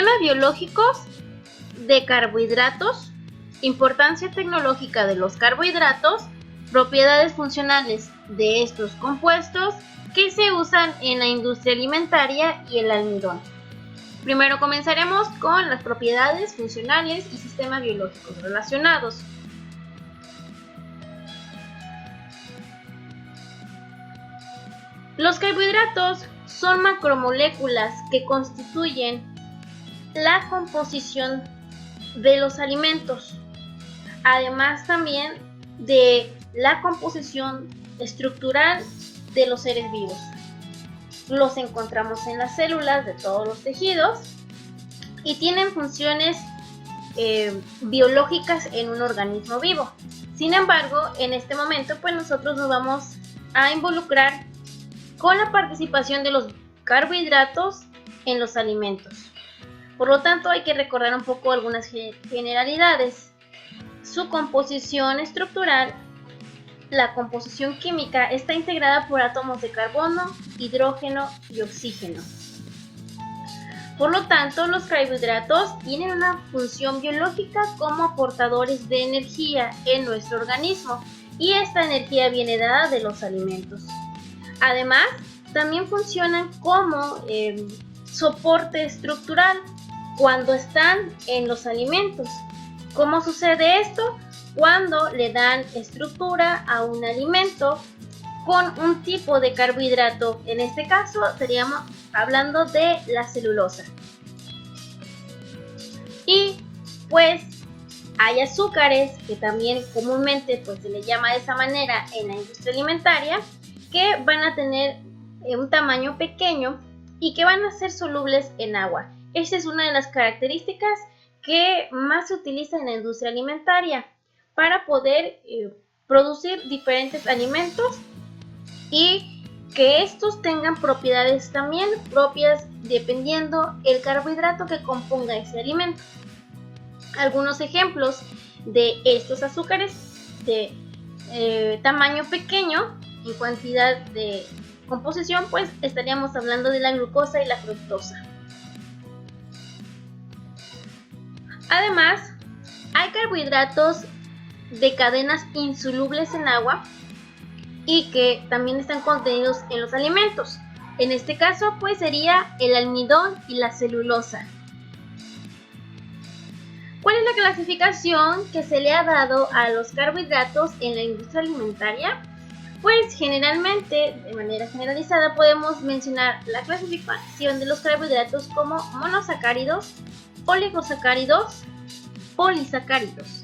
Sistemas biológicos de carbohidratos, importancia tecnológica de los carbohidratos, propiedades funcionales de estos compuestos que se usan en la industria alimentaria y el almidón. Primero comenzaremos con las propiedades funcionales y sistemas biológicos relacionados. Los carbohidratos son macromoléculas que constituyen la composición de los alimentos, además también de la composición estructural de los seres vivos. Los encontramos en las células de todos los tejidos y tienen funciones biológicas en un organismo vivo. Sin embargo, en este momento pues nosotros nos vamos a involucrar con la participación de los carbohidratos en los alimentos. Por lo tanto, hay que recordar un poco algunas generalidades. Su composición estructural, la composición química, está integrada por átomos de carbono, hidrógeno y oxígeno. Por lo tanto, los carbohidratos tienen una función biológica como aportadores de energía en nuestro organismo y esta energía viene dada de los alimentos. Además, también funcionan como soporte estructural cuando están en los alimentos. ¿Cómo sucede esto? Cuando le dan estructura a un alimento con un tipo de carbohidrato. En este caso estaríamos hablando de la celulosa. Y pues hay azúcares que también comúnmente pues se le llama de esa manera en la industria alimentaria, que van a tener un tamaño pequeño y que van a ser solubles en agua. Esta es una de las características que más se utiliza en la industria alimentaria para poder producir diferentes alimentos y que estos tengan propiedades también propias dependiendo el carbohidrato que componga ese alimento. Algunos ejemplos de estos azúcares de tamaño pequeño en cantidad de composición, pues estaríamos hablando de la glucosa y la fructosa. Además, hay carbohidratos de cadenas insolubles en agua y que también están contenidos en los alimentos. En este caso, pues sería el almidón y la celulosa. ¿Cuál es la clasificación que se le ha dado a los carbohidratos en la industria alimentaria? Pues generalmente, de manera generalizada, podemos mencionar la clasificación de los carbohidratos como monosacáridos, oligosacáridos, polisacáridos.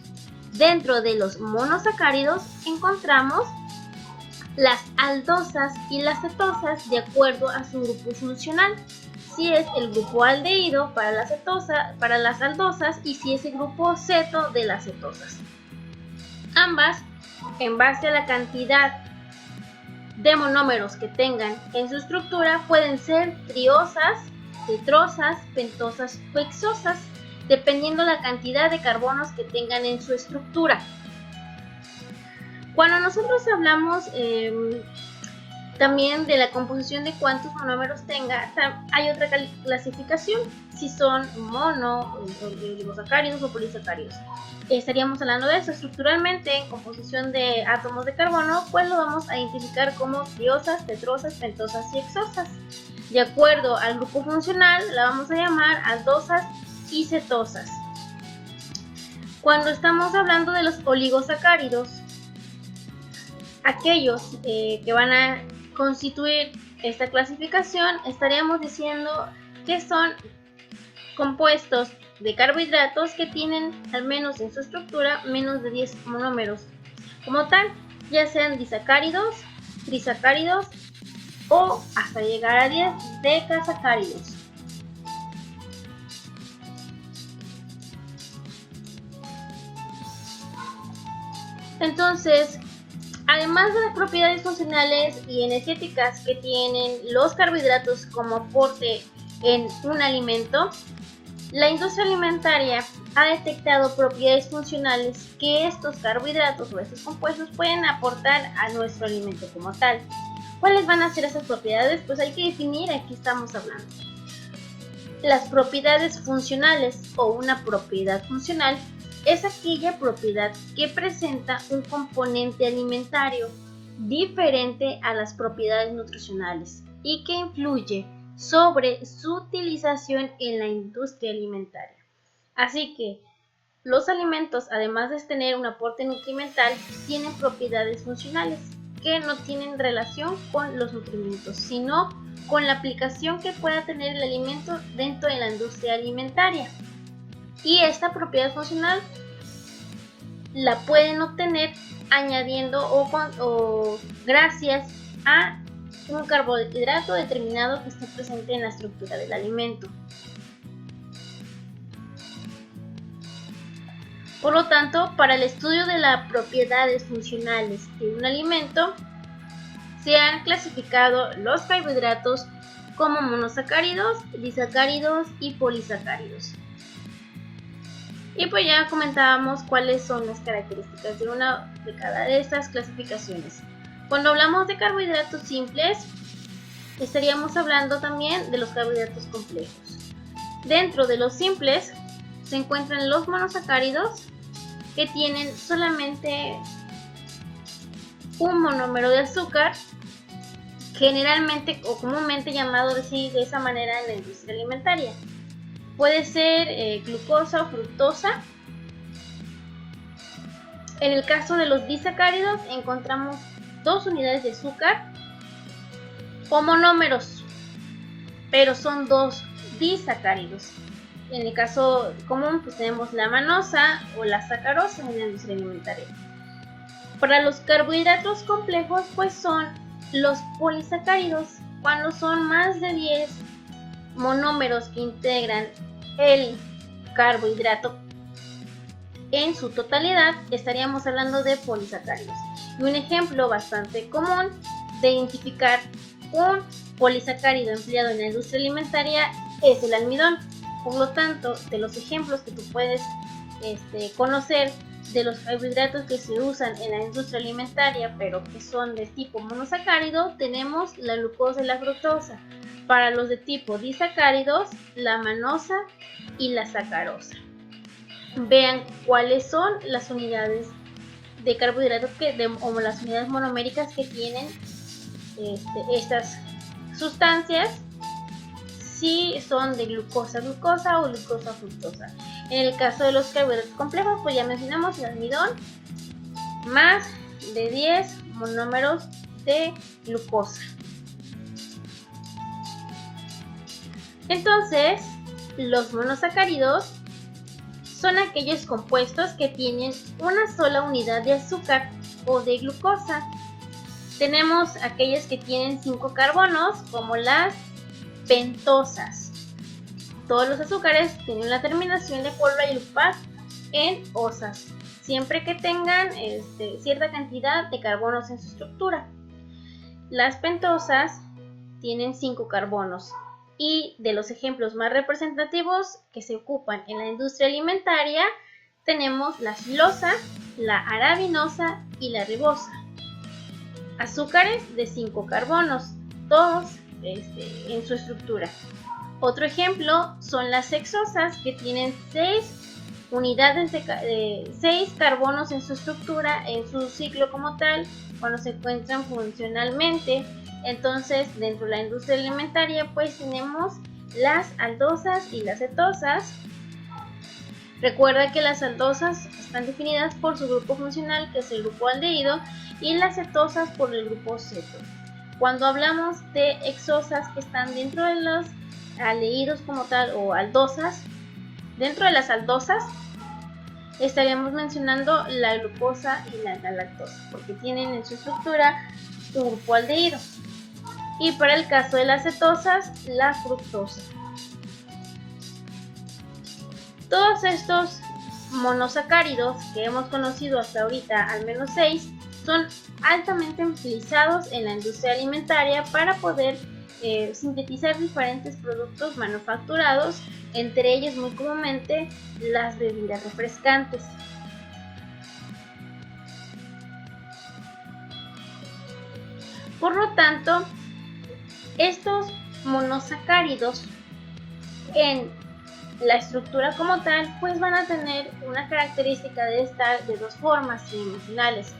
Dentro de los monosacáridos encontramos las aldosas y las cetosas de acuerdo a su grupo funcional. Si es el grupo aldehído para las aldosas y si es el grupo ceto de las cetosas. Ambas, en base a la cantidad de monómeros que tengan en su estructura, pueden ser triosas, tetrosas, pentosas o hexosas, dependiendo la cantidad de carbonos que tengan en su estructura. Cuando nosotros hablamos también de la composición de cuántos monómeros tenga, hay otra clasificación, si son mono, oligosacáridos o polisacáridos. Estaríamos hablando de eso. Estructuralmente, en composición de átomos de carbono, pues lo vamos a identificar como triosas, tetrosas, pentosas y hexosas. De acuerdo al grupo funcional, la vamos a llamar aldosas y cetosas. Cuando estamos hablando de los oligosacáridos, aquellos que van a constituir esta clasificación, estaríamos diciendo que son compuestos de carbohidratos que tienen al menos en su estructura menos de 10 monómeros como tal, ya sean disacáridos, trisacáridos o hasta llegar a 10 decasacáridos. Entonces, además de las propiedades funcionales y energéticas que tienen los carbohidratos como aporte en un alimento, la industria alimentaria ha detectado propiedades funcionales que estos carbohidratos o estos compuestos pueden aportar a nuestro alimento como tal. ¿Cuáles van a ser esas propiedades? Pues hay que definir a qué estamos hablando. Las propiedades funcionales o una propiedad funcional es aquella propiedad que presenta un componente alimentario diferente a las propiedades nutricionales y que influye sobre su utilización en la industria alimentaria. Así que los alimentos, además de tener un aporte nutrimental, tienen propiedades funcionales que no tienen relación con los nutrimentos, sino con la aplicación que pueda tener el alimento dentro de la industria alimentaria. Y esta propiedad funcional la pueden obtener añadiendo o gracias a un carbohidrato determinado que esté presente en la estructura del alimento. Por lo tanto, para el estudio de las propiedades funcionales de un alimento, se han clasificado los carbohidratos como monosacáridos, disacáridos y polisacáridos. Y pues ya comentábamos cuáles son las características de una de cada de estas clasificaciones. Cuando hablamos de carbohidratos simples, estaríamos hablando también de los carbohidratos complejos. Dentro de los simples se encuentran los monosacáridos, que tienen solamente un monómero de azúcar, generalmente o comúnmente llamado así de esa manera en la industria alimentaria. Puede ser glucosa o fructosa. En el caso de los disacáridos encontramos 2 unidades de azúcar o monómeros, pero son 2 disacáridos. En el caso común pues tenemos la manosa o la sacarosa en la industria alimentaria. Para los carbohidratos complejos pues son los polisacáridos, cuando son más de 10 monómeros que integran el carbohidrato en su totalidad, estaríamos hablando de polisacáridos. Y un ejemplo bastante común de identificar un polisacárido empleado en la industria alimentaria es el almidón. Por lo tanto, de los ejemplos que tú puedes conocer de los carbohidratos que se usan en la industria alimentaria, pero que son de tipo monosacárido, tenemos la glucosa y la fructosa. Para los de tipo disacáridos, la manosa y la sacarosa. Vean cuáles son las unidades de carbohidratos o las unidades monoméricas que tienen estas sustancias, si son de glucosa o glucosa fructosa. En el caso de los carbohidratos complejos, pues ya mencionamos el almidón, más de 10 monómeros de glucosa. Entonces, los monosacáridos son aquellos compuestos que tienen una sola unidad de azúcar o de glucosa. Tenemos aquellos que tienen 5 carbonos, como las pentosas. Todos los azúcares tienen la terminación de polvo y par en osas, siempre que tengan cierta cantidad de carbonos en su estructura. Las pentosas tienen 5 carbonos. Y de los ejemplos más representativos que se ocupan en la industria alimentaria, tenemos la xilosa, la arabinosa y la ribosa. Azúcares de 5 carbonos, todos en su estructura. Otro ejemplo son las hexosas, que tienen 6 unidades de 6 carbonos en su estructura, en su ciclo como tal, cuando se encuentran funcionalmente. Entonces, dentro de la industria alimentaria, pues tenemos las aldosas y las cetosas. Recuerda que las aldosas están definidas por su grupo funcional, que es el grupo aldehído, y las cetosas por el grupo ceto. Cuando hablamos de hexosas que están dentro de los aldehídos como tal o aldosas, dentro de las aldosas estaríamos mencionando la glucosa y la galactosa, porque tienen en su estructura un grupo aldehído. Y para el caso de las cetosas, la fructosa. Todos estos monosacáridos que hemos conocido hasta ahorita, al menos 6, son altamente utilizados en la industria alimentaria para poder sintetizar diferentes productos manufacturados, entre ellos muy comúnmente las bebidas refrescantes. Por lo tanto, estos monosacáridos en la estructura como tal, pues van a tener una característica de estar de dos formas tridimensionales.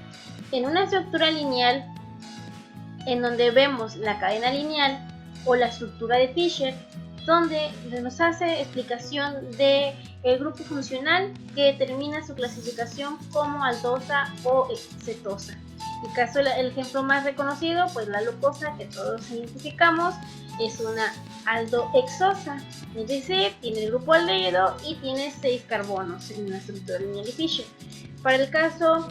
En una estructura lineal, en donde vemos la cadena lineal o la estructura de Fisher, donde nos hace explicación de el grupo funcional que determina su clasificación como aldosa o cetosa. En caso, el ejemplo más reconocido, pues la glucosa, que todos identificamos, es una aldohexosa, es decir, tiene el grupo aldehído y tiene 6 carbonos en la estructura lineal de Fisher. Para el caso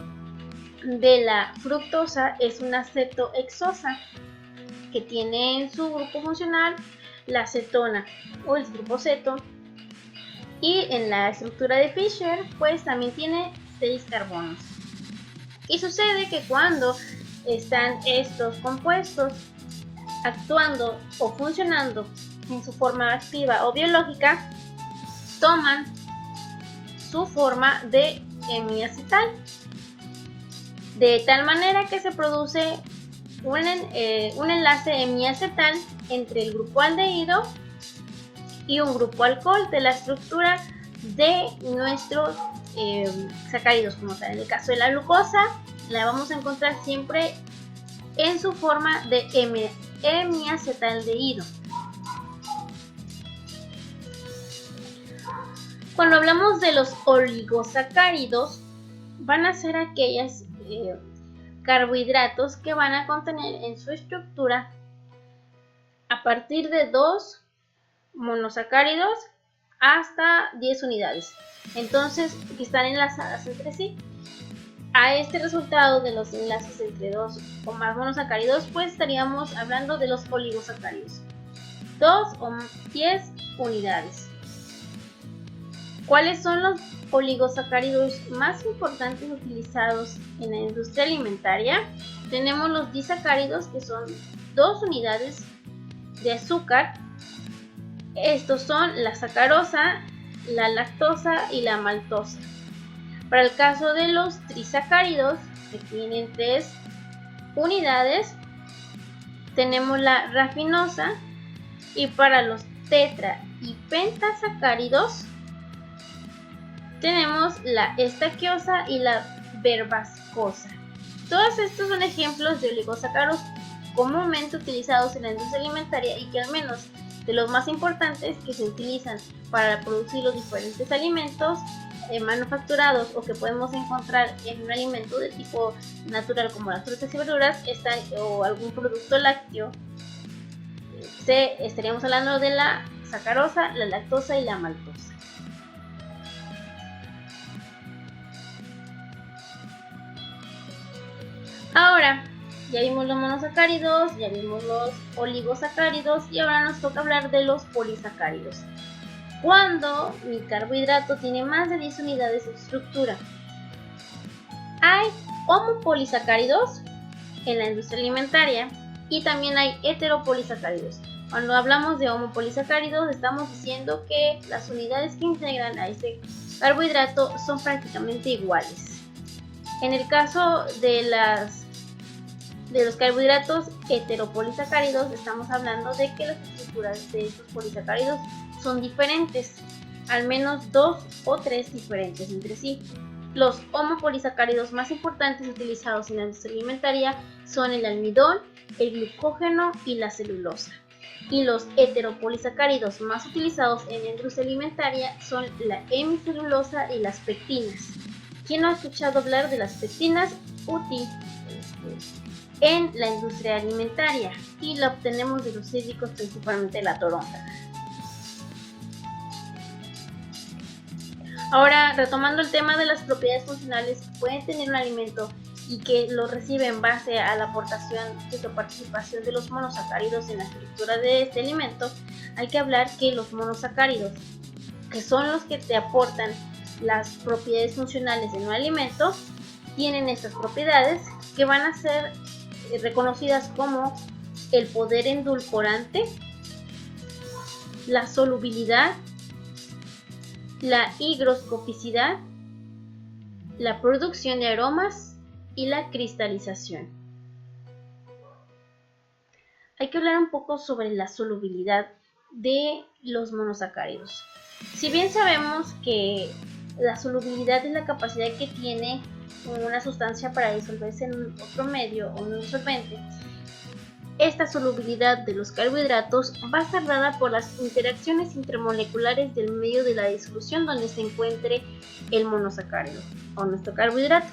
de la fructosa, es una cetohexosa, que tiene en su grupo funcional la cetona o el grupo ceto, y en la estructura de Fisher pues también tiene 6 carbonos. Y sucede que cuando están estos compuestos actuando o funcionando en su forma activa o biológica, toman su forma de hemiacetal, de tal manera que se produce un enlace hemiacetal entre el grupo aldehído y un grupo alcohol de la estructura de nuestros sacáridos como tal. En el caso de la glucosa, la vamos a encontrar siempre en su forma de hemiacetaldehído. Cuando hablamos de los oligosacáridos, van a ser aquellos carbohidratos que van a contener en su estructura a partir de 2 monosacáridos hasta 10 unidades. Entonces, que están enlazadas entre sí. A este resultado de los enlaces entre 2 o más monosacáridos, pues estaríamos hablando de los oligosacáridos. 2 o 10 unidades. ¿Cuáles son los oligosacáridos más importantes utilizados en la industria alimentaria? Tenemos los disacáridos, que son 2 unidades de azúcar. Estos son la sacarosa, la lactosa y la maltosa. Para el caso de los trisacáridos, que tienen 3 unidades, tenemos la rafinosa, y para los tetra y pentasacáridos tenemos la estaquiosa y la verbascosa. Todos estos son ejemplos de oligosacáridos comúnmente utilizados en la industria alimentaria y que al menos de los más importantes que se utilizan para producir los diferentes alimentos manufacturados o que podemos encontrar en un alimento de tipo natural como las frutas y verduras o algún producto lácteo. Estaríamos hablando de la sacarosa, la lactosa y la maltosa. Ahora, ya vimos los monosacáridos, ya vimos los oligosacáridos y ahora nos toca hablar de los polisacáridos. Cuando mi carbohidrato tiene más de 10 unidades de estructura. Hay homopolisacáridos en la industria alimentaria y también hay heteropolisacáridos. Cuando hablamos de homopolisacáridos estamos diciendo que las unidades que integran a ese carbohidrato son prácticamente iguales. En el caso de los carbohidratos heteropolisacáridos estamos hablando de que las estructuras de estos polisacáridos son diferentes, al menos 2 o 3 diferentes entre sí. Los homopolisacáridos más importantes utilizados en la industria alimentaria son el almidón, el glucógeno y la celulosa. Y los heteropolisacáridos más utilizados en la industria alimentaria son la hemicelulosa y las pectinas. ¿Quién no ha escuchado hablar de las pectinas? En la industria alimentaria, y la obtenemos de los cítricos, principalmente la toronja. Ahora, retomando el tema de las propiedades funcionales que pueden tener un alimento y que lo recibe en base a la aportación de su participación de los monosacáridos en la estructura de este alimento, hay que hablar que los monosacáridos, que son los que te aportan las propiedades funcionales en un alimento, tienen estas propiedades que van a ser reconocidas como el poder endulcorante, la solubilidad, la higroscopicidad, la producción de aromas y la cristalización. Hay que hablar un poco sobre la solubilidad, de los monosacáridos. Si bien sabemos que la solubilidad es la capacidad que tiene una sustancia para disolverse en otro medio o en un solvente, esta solubilidad de los carbohidratos va a estar dada por las interacciones intermoleculares del medio de la disolución donde se encuentre el monosacárido o nuestro carbohidrato.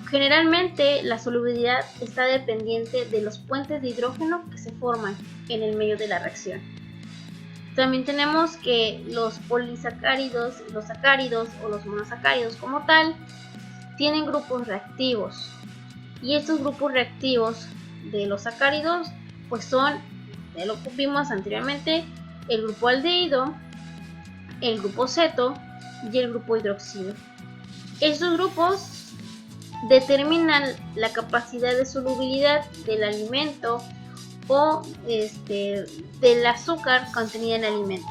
Generalmente la solubilidad está dependiente de los puentes de hidrógeno que se forman en el medio de la reacción. También tenemos que los polisacáridos, los sacáridos o los monosacáridos como tal tienen grupos reactivos, y estos grupos reactivos de los sacáridos pues son, ya lo vimos anteriormente, el grupo aldehído, el grupo ceto y el grupo hidroxilo. Estos grupos determinan la capacidad de solubilidad del alimento o del azúcar contenida en el alimento.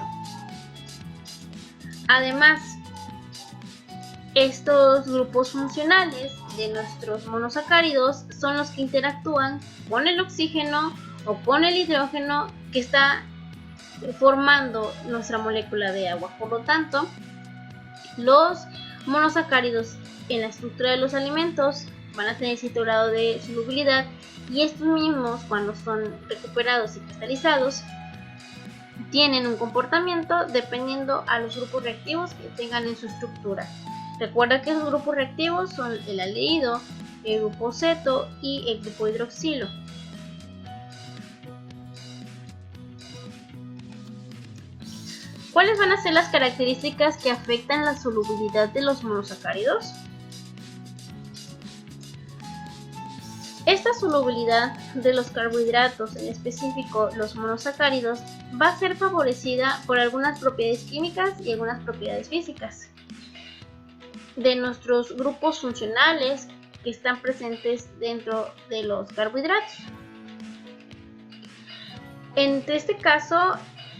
Además, estos grupos funcionales de nuestros monosacáridos son los que interactúan con el oxígeno o con el hidrógeno que está formando nuestra molécula de agua. Por lo tanto, los monosacáridos en la estructura de los alimentos van a tener cierto grado de solubilidad, y estos mismos, cuando son recuperados y cristalizados, tienen un comportamiento dependiendo a los grupos reactivos que tengan en su estructura. Recuerda que esos grupos reactivos son el aldehído, el grupo ceto y el grupo hidroxilo. ¿Cuáles van a ser las características que afectan la solubilidad de los monosacáridos? Esta solubilidad de los carbohidratos, en específico los monosacáridos, va a ser favorecida por algunas propiedades químicas y algunas propiedades físicas de nuestros grupos funcionales que están presentes dentro de los carbohidratos. En este caso,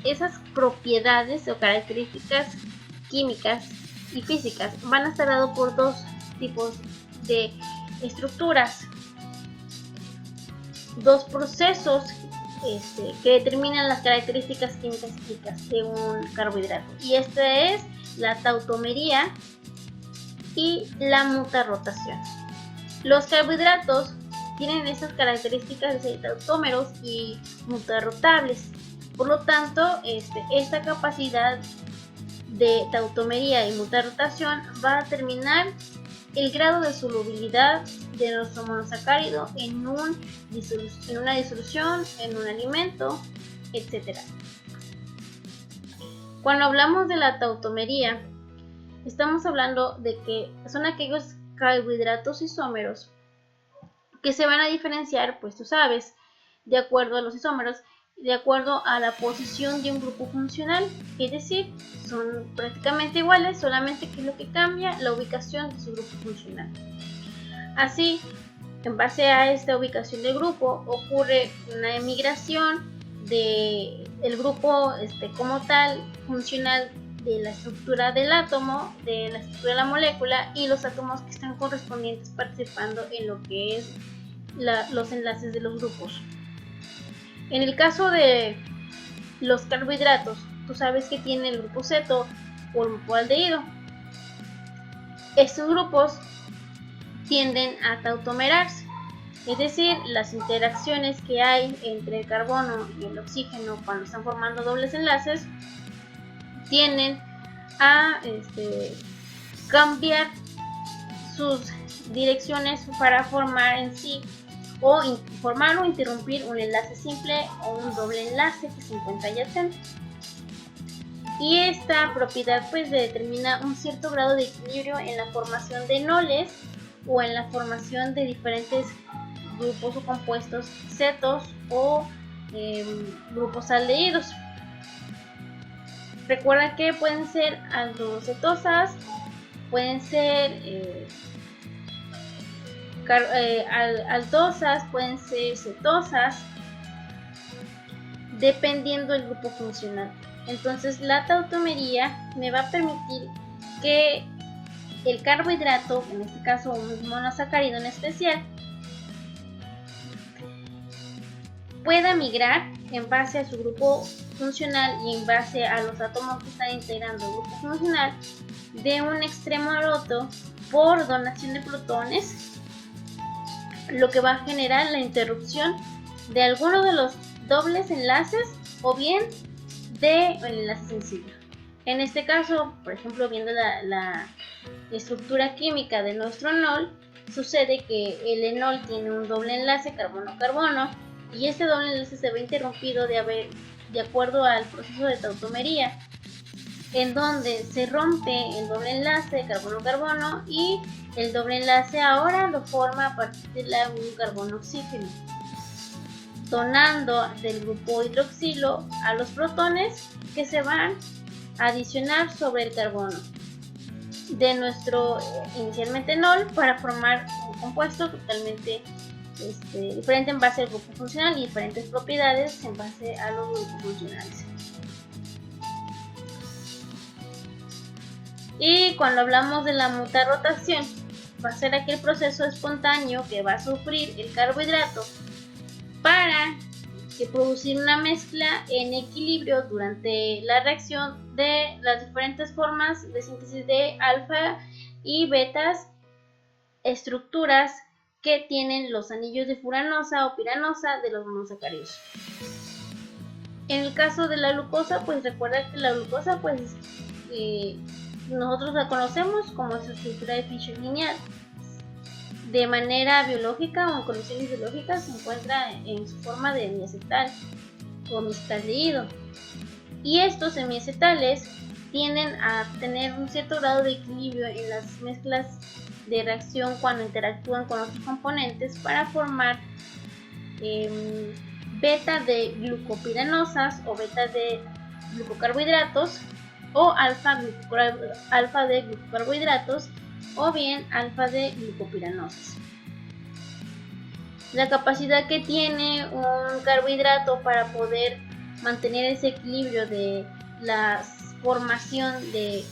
esas propiedades o características químicas y físicas van a estar dadas por dos tipos de estructuras, dos procesos que determinan las características químicas y físicas de un carbohidrato, y esta es la tautomería y la mutarrotación. Los carbohidratos tienen esas características de ser tautómeros y mutarrotables. Por lo tanto, esta capacidad de tautomería y mutarrotación va a determinar el grado de solubilidad de nuestro monosacárido en una disolución, en un alimento, etc. Cuando hablamos de la tautomería, estamos hablando de que son aquellos carbohidratos isómeros que se van a diferenciar, pues tú sabes, de acuerdo a los isómeros, de acuerdo a la posición de un grupo funcional, es decir, son prácticamente iguales, solamente que lo que cambia la ubicación de su grupo funcional. Así, en base a esta ubicación de grupo, ocurre una emigración del grupo como tal funcional de la estructura del átomo, de la estructura de la molécula, y los átomos que están correspondientes participando en lo que es los enlaces de los grupos. En el caso de los carbohidratos, tú sabes que tiene el grupo ceto o el grupo aldehído. Estos grupos tienden a tautomerarse, es decir, las interacciones que hay entre el carbono y el oxígeno cuando están formando dobles enlaces tienden a cambiar sus direcciones para formar en sí o formar o interrumpir un enlace simple o un doble enlace que se encuentra adyacente. Y esta propiedad pues determina un cierto grado de equilibrio en la formación de enoles o en la formación de diferentes grupos o compuestos cetos o grupos aldehídos. Recuerda que pueden ser aldocetosas, pueden ser aldosas, pueden ser cetosas, dependiendo del grupo funcional. Entonces la tautomería me va a permitir que el carbohidrato, en este caso un monosacárido en especial, pueda migrar en base a su grupo funcional y en base a los átomos que están integrando el grupo funcional de un extremo al otro por donación de protones, lo que va a generar la interrupción de alguno de los dobles enlaces o bien de enlace sensible. En este caso, por ejemplo, viendo la estructura química de nuestro enol, sucede que el enol tiene un doble enlace carbono-carbono y este doble enlace se ve interrumpido de acuerdo al proceso de tautomería, en donde se rompe el doble enlace carbono-carbono y el doble enlace ahora lo forma a partir de un carbono-oxígeno, donando del grupo hidroxilo a los protones que se van a adicionar sobre el carbono de nuestro inicialmente enol para formar un compuesto totalmente diferente en base al grupo funcional y diferentes propiedades en base a los grupos funcionales. Y cuando hablamos de la mutarrotación, va a ser aquel proceso espontáneo que va a sufrir el carbohidrato para producir una mezcla en equilibrio durante la reacción de las diferentes formas de síntesis de alfa y betas, estructuras que tienen los anillos de furanosa o piranosa de los monosacáridos. En el caso de la glucosa, pues recuerda que la glucosa, pues nosotros la conocemos como esa estructura de Fischer lineal. De manera biológica o en condiciones biológicas se encuentra en su forma de diacetal o amistaldehído. Y estos semiacetales tienden a tener un cierto grado de equilibrio en las mezclas de reacción cuando interactúan con otros componentes para formar beta de glucopiranosas o beta de glucocarbohidratos o alfa de glucocarbohidratos o bien alfa de glucopiranosas. La capacidad que tiene un carbohidrato para poder mantener ese equilibrio de la formación de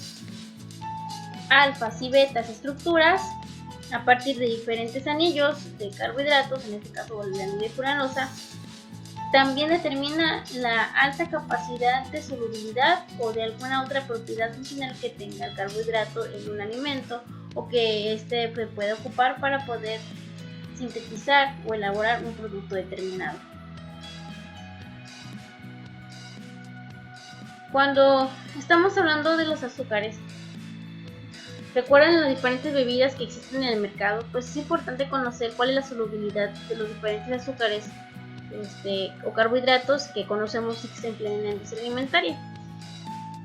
alfas y betas estructuras a partir de diferentes anillos de carbohidratos, en este caso el anillo de furanosa, también determina la alta capacidad de solubilidad o de alguna otra propiedad funcional que tenga el carbohidrato en un alimento o que éste pueda ocupar para poder sintetizar o elaborar un producto determinado. Cuando estamos hablando de los azúcares, recuerdan las diferentes bebidas que existen en el mercado, pues es importante conocer cuál es la solubilidad de los diferentes azúcares o carbohidratos que conocemos y que se emplean en la industria alimentaria.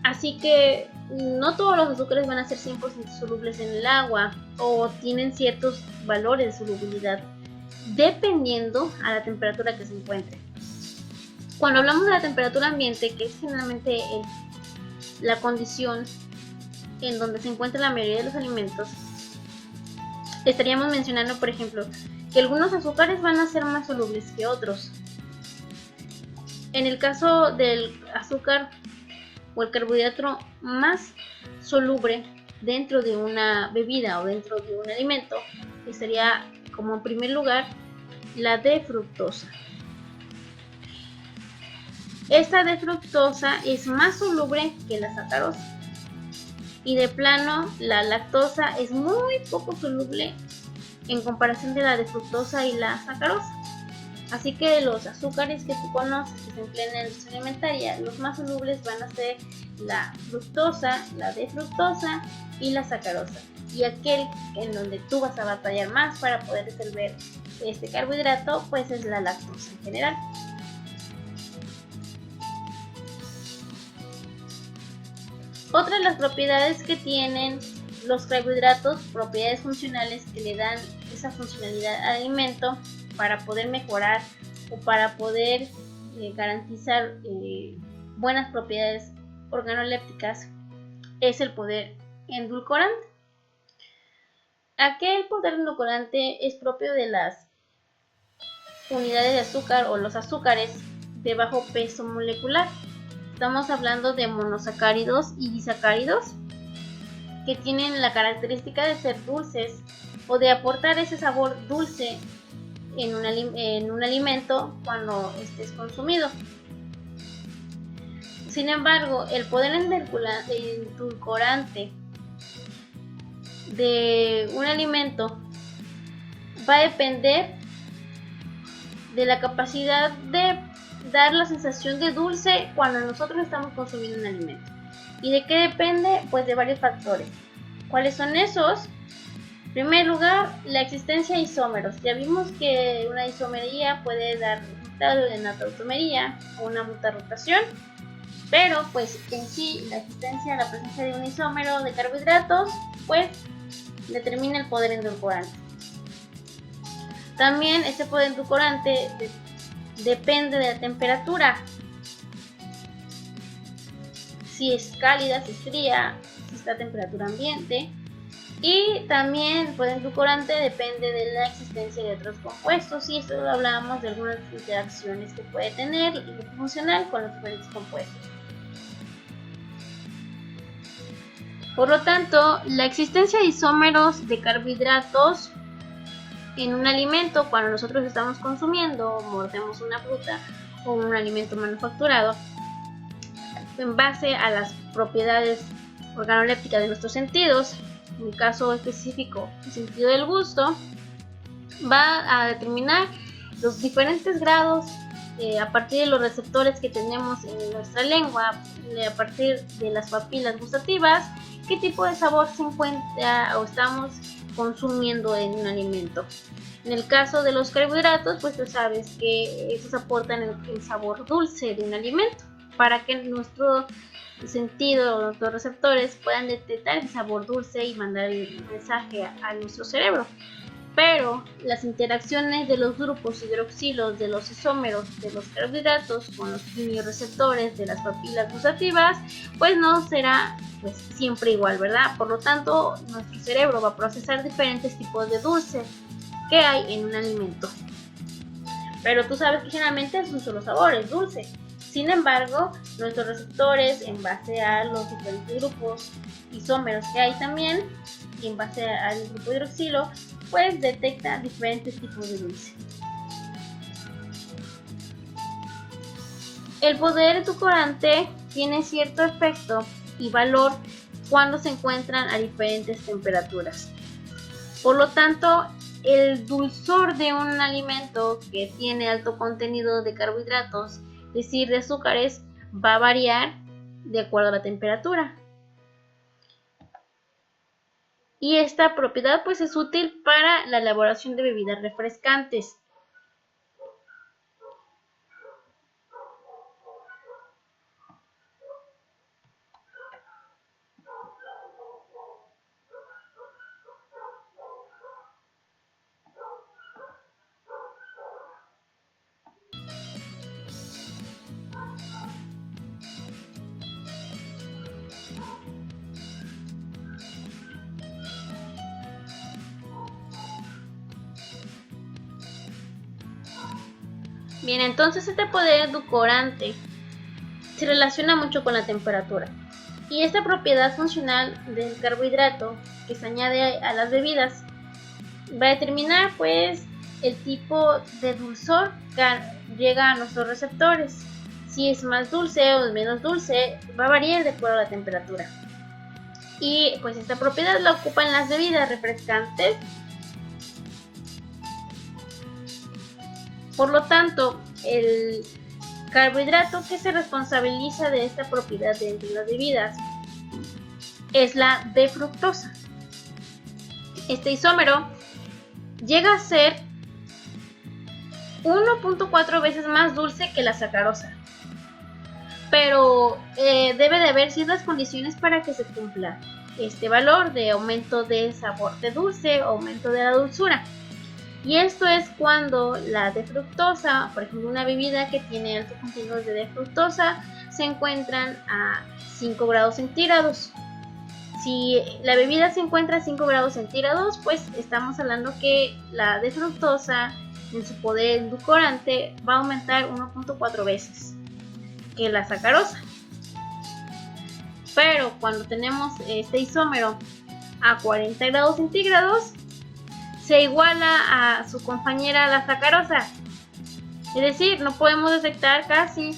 Así que no todos los azúcares van a ser 100% solubles en el agua o tienen ciertos valores de solubilidad dependiendo a la temperatura que se encuentre. Cuando hablamos de la temperatura ambiente, que es generalmente la condición en donde se encuentra la mayoría de los alimentos, estaríamos mencionando, por ejemplo, que algunos azúcares van a ser más solubles que otros. En el caso del azúcar o el carbohidrato más soluble dentro de una bebida o dentro de un alimento, que sería como en primer lugar la D-fructosa. Esta D-fructosa es más soluble que la sacarosa y de plano la lactosa es muy poco soluble en comparación de la D-fructosa y la sacarosa. Así que los azúcares que tú conoces que se emplean en la industria alimentaria, los más solubles van a ser la fructosa, la D-fructosa y la sacarosa. Y aquel en donde tú vas a batallar más para poder disolver este carbohidrato, pues es la lactosa en general. Otra de las propiedades que tienen los carbohidratos, propiedades funcionales que le dan esa funcionalidad al alimento para poder mejorar o para poder garantizar buenas propiedades organolépticas, es el poder endulcorante. Aquel poder endulcorante es propio de las unidades de azúcar o los azúcares de bajo peso molecular. Estamos hablando de monosacáridos y disacáridos que tienen la característica de ser dulces o de aportar ese sabor dulce en un alimento cuando este es consumido. Sin embargo, el poder endulcorante de un alimento va a depender de la capacidad de dar la sensación de dulce cuando nosotros estamos consumiendo un alimento. ¿Y de qué depende? Pues de varios factores. ¿Cuáles son esos? En primer lugar, la existencia de isómeros. Ya vimos que una isomería puede dar resultado de una tautomería o una mutarotación, pero pues en sí la existencia, la presencia de un isómero de carbohidratos pues determina el poder endulcorante. También este poder endulcorante depende de la temperatura, si es cálida, si es fría, si está a temperatura ambiente. Y también el poder endulcorante depende de la existencia de otros compuestos, y esto lo hablábamos de algunas interacciones que puede tener el grupo funcional con los diferentes compuestos. Por lo tanto, la existencia de isómeros de carbohidratos en un alimento, cuando nosotros estamos consumiendo o mordemos una fruta o un alimento manufacturado, en base a las propiedades organolépticas de nuestros sentidos, en el caso específico el sentido del gusto, va a determinar los diferentes grados a partir de los receptores que tenemos en nuestra lengua, a partir de las papilas gustativas, qué tipo de sabor se encuentra o estamos consumiendo en un alimento. En el caso de los carbohidratos, pues tú sabes que estos aportan el sabor dulce de un alimento para que nuestro sentido o nuestros receptores puedan detectar el sabor dulce y mandar el mensaje a nuestro cerebro. Pero las interacciones de los grupos hidroxilos de los isómeros de los carbohidratos con los quimiorreceptores de las papilas gustativas pues no será pues siempre igual, ¿verdad? Por lo tanto, nuestro cerebro va a procesar diferentes tipos de dulce que hay en un alimento. Pero tú sabes que generalmente es un solo sabor, es dulce. Sin embargo, nuestros receptores, en base a los diferentes grupos isómeros que hay también, y en base al grupo hidroxilo, pues detecta diferentes tipos de dulce. El poder endulcorante tiene cierto efecto y valor cuando se encuentran a diferentes temperaturas. Por lo tanto, el dulzor de un alimento que tiene alto contenido de carbohidratos, es decir, de azúcares, va a variar de acuerdo a la temperatura. Y esta propiedad pues es útil para la elaboración de bebidas refrescantes. Bien, entonces este poder endulcorante se relaciona mucho con la temperatura. Y esta propiedad funcional del carbohidrato que se añade a las bebidas va a determinar pues el tipo de dulzor que llega a nuestros receptores. Si es más dulce o menos dulce, va a variar de acuerdo a la temperatura. Y pues esta propiedad la ocupan las bebidas refrescantes. Por lo tanto, el carbohidrato que se responsabiliza de esta propiedad dentro de las bebidas es la D-fructosa. Este isómero llega a ser 1.4 veces más dulce que la sacarosa, pero debe de haber ciertas condiciones para que se cumpla este valor de aumento de sabor de dulce o aumento de la dulzura. Y esto es cuando la D-fructosa, por ejemplo una bebida que tiene altos contenidos de D-fructosa, se encuentran a 5 grados centígrados. Si la bebida se encuentra a 5 grados centígrados, pues estamos hablando que la D-fructosa en su poder endulcorante va a aumentar 1.4 veces que la sacarosa. Pero cuando tenemos este isómero a 40 grados centígrados, se iguala a su compañera la sacarosa. Es decir, no podemos detectar casi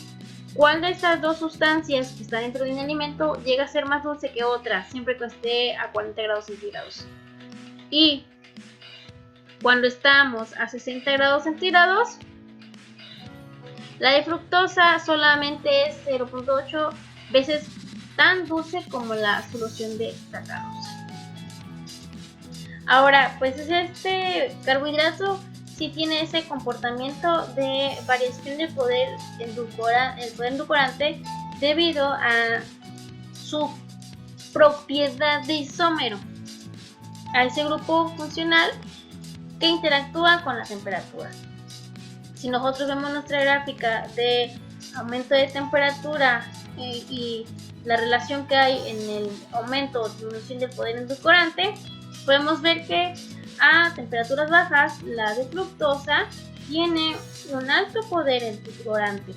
¿Cuál de estas dos sustancias que están dentro de un alimento llega a ser más dulce que otra, siempre que esté a 40 grados centígrados? Y cuando estamos a 60 grados centígrados, la de fructosa solamente es 0.8 veces tan dulce como la solución de sacarosa. Ahora, pues este carbohidrato sí tiene ese comportamiento de variación del poder endulcorante debido a su propiedad de isómero, a ese grupo funcional que interactúa con la temperatura. Si nosotros vemos nuestra gráfica de aumento de temperatura y la relación que hay en el aumento o disminución del poder endulcorante, podemos ver que a temperaturas bajas la de fructosa tiene un alto poder endulcorante.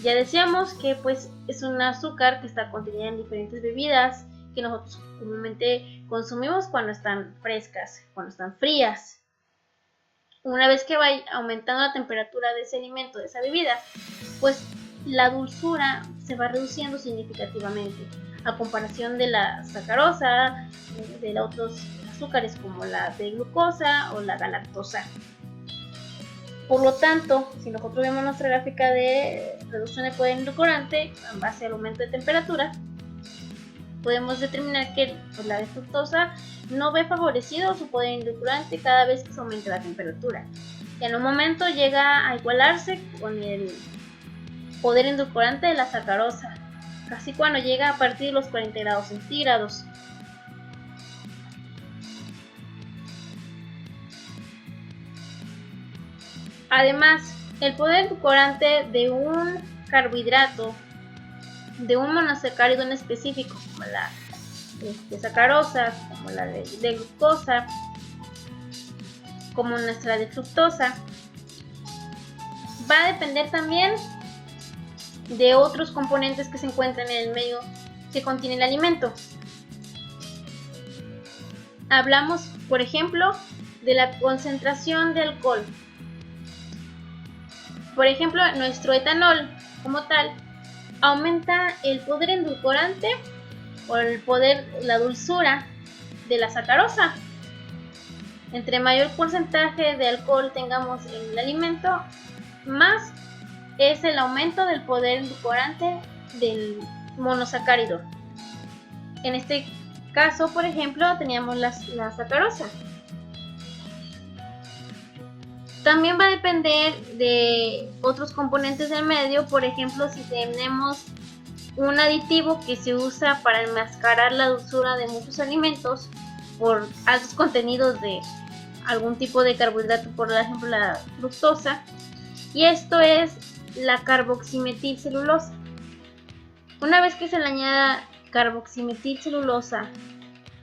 Ya decíamos que pues es un azúcar que está contenida en diferentes bebidas que nosotros comúnmente consumimos cuando están frescas, cuando están frías. Una vez que va aumentando la temperatura de ese alimento, de esa bebida, pues la dulzura se va reduciendo significativamente a comparación de la sacarosa, de los otros azúcares como la de glucosa o la galactosa. Por lo tanto, si nosotros vemos nuestra gráfica de reducción de poder endulcorante en base al aumento de temperatura, podemos determinar que la de fructosa no ve favorecido su poder endulcorante cada vez que se aumenta la temperatura. Y en un momento llega a igualarse con el poder endulcorante de la sacarosa, casi cuando llega a partir de los 40 grados centígrados. Además, el poder endulcorante de un carbohidrato, de un monosacárido en específico, como la sacarosa, como la de glucosa, como nuestra de fructosa, va a depender también de otros componentes que se encuentran en el medio que contiene el alimento. Hablamos, por ejemplo, de la concentración de alcohol. Por ejemplo, nuestro etanol como tal aumenta el poder endulcorante o la dulzura de la sacarosa. Entre mayor porcentaje de alcohol tengamos en el alimento, más es el aumento del poder endulcorante del monosacárido. En este caso, por ejemplo, teníamos la sacarosa. También va a depender de otros componentes del medio, por ejemplo, si tenemos un aditivo que se usa para enmascarar la dulzura de muchos alimentos por altos contenidos de algún tipo de carbohidrato, por ejemplo la fructosa, y esto es la carboximetilcelulosa. Una vez que se le añada carboximetilcelulosa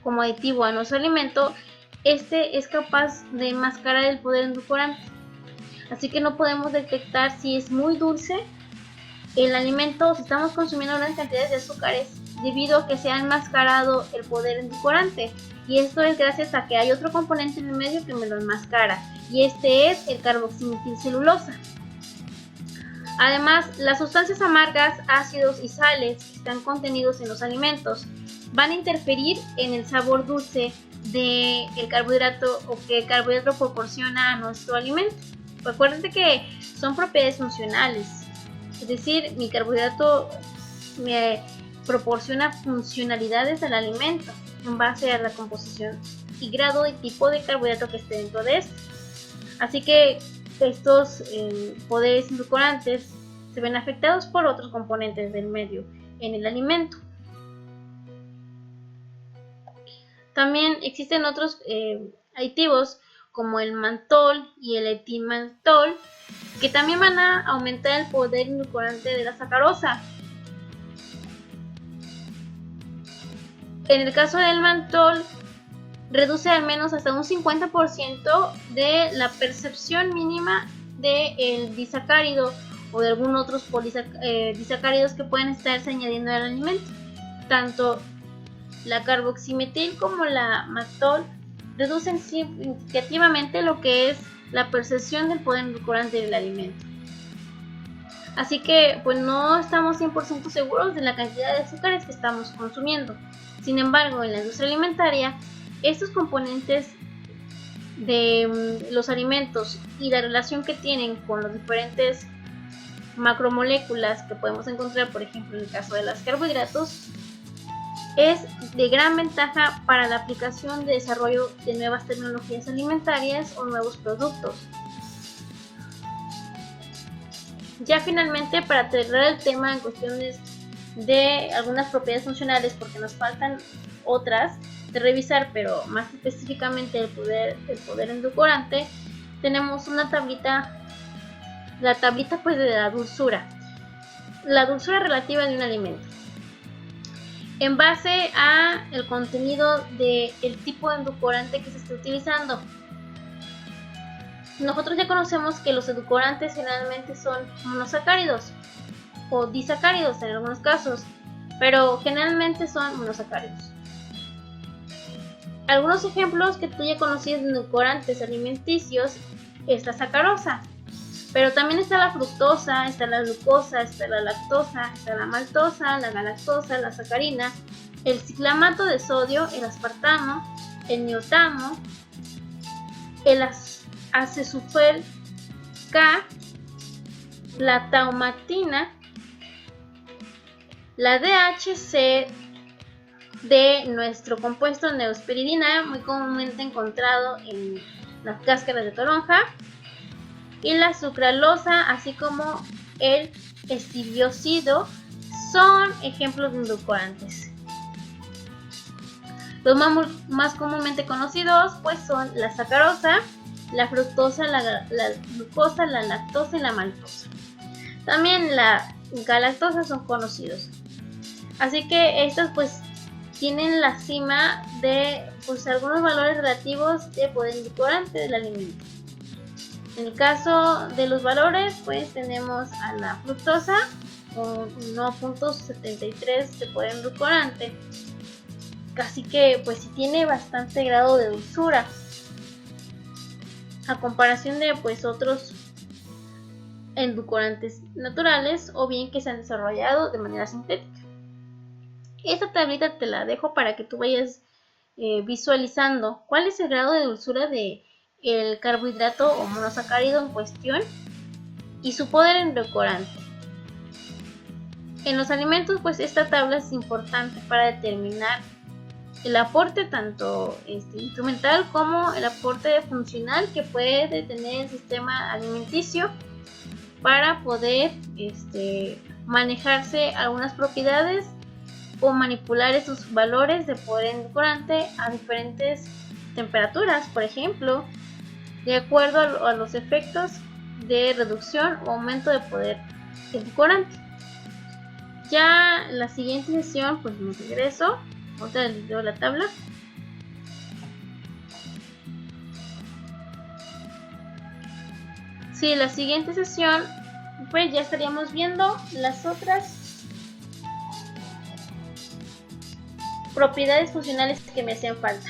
como aditivo a nuestro alimento, este es capaz de enmascarar el poder endulcorante, así que no podemos detectar si es muy dulce el alimento o si estamos consumiendo grandes cantidades de azúcares debido a que se ha enmascarado el poder endulcorante, y esto es gracias a que hay otro componente en el medio que me lo enmascara, y este es el carboximetilcelulosa. Además, las sustancias amargas, ácidos y sales que están contenidos en los alimentos van a interferir en el sabor dulce del carbohidrato o que el carbohidrato proporciona a nuestro alimento. Recuerden que son propiedades funcionales, es decir, mi carbohidrato me proporciona funcionalidades al alimento en base a la composición y grado y tipo de carbohidrato que esté dentro de este. Así que estos poderes endulcorantes se ven afectados por otros componentes del medio en el alimento. También existen otros aditivos como el mantol y el etilmantol que también van a aumentar el poder endulcorante de la sacarosa. En el caso del mantol, reduce al menos hasta un 50% de la percepción mínima del disacárido o de algunos otros disacáridos que pueden estarse añadiendo al alimento. Tanto la carboximetil como la mantol reducen significativamente lo que es la percepción del poder endulcorante del alimento. Así que pues no estamos 100% seguros de la cantidad de azúcares que estamos consumiendo. Sin embargo, en la industria alimentaria, estos componentes de los alimentos y la relación que tienen con los diferentes macromoléculas que podemos encontrar, por ejemplo en el caso de los carbohidratos, es de gran ventaja para la aplicación de desarrollo de nuevas tecnologías alimentarias o nuevos productos. Ya finalmente, para cerrar el tema en cuestiones de algunas propiedades funcionales, porque nos faltan otras de revisar, pero más específicamente el poder endulcorante, tenemos una tablita, la tablita pues de la dulzura relativa de un alimento. En base a el contenido del tipo de endulcorante que se esté utilizando. Nosotros ya conocemos que los edulcorantes generalmente son monosacáridos o disacáridos en algunos casos, pero generalmente son monosacáridos. Algunos ejemplos que tú ya conocías de edulcorantes alimenticios es la sacarosa, pero también está la fructosa, está la glucosa, está la lactosa, está la maltosa, la galactosa, la sacarina, el ciclamato de sodio, el aspartamo, el niotamo, el acesulfel K, la taumatina, la DHC de nuestro compuesto neosporidina, muy comúnmente encontrado en las cáscaras de toronja, y la sucralosa, así como el estibiócido, son ejemplos de endulcorantes. Los más comúnmente conocidos pues son la sacarosa, la fructosa, la glucosa, la lactosa y la maltosa. También la galactosa son conocidos. Así que estas pues tienen la cima de pues algunos valores relativos de poder endulcorante del alimento. En el caso de los valores, pues tenemos a la fructosa con 1.73 de poder endulcorante. Así que pues sí tiene bastante grado de dulzura a comparación de pues otros endulcorantes naturales o bien que se han desarrollado de manera sintética. Esta tablita te la dejo para que tú vayas visualizando cuál es el grado de dulzura de el carbohidrato o monosacárido en cuestión y su poder endulcorante. En los alimentos pues esta tabla es importante para determinar el aporte tanto instrumental como el aporte funcional que puede tener el sistema alimenticio para poder manejarse algunas propiedades o manipular esos valores de poder endulcorante a diferentes temperaturas, por ejemplo, de acuerdo a los efectos de reducción o aumento de poder endulcorante. Ya en la siguiente sesión pues me regreso, otra les doy la tabla. Sí, la siguiente sesión pues ya estaríamos viendo las otras propiedades funcionales que me hacen falta.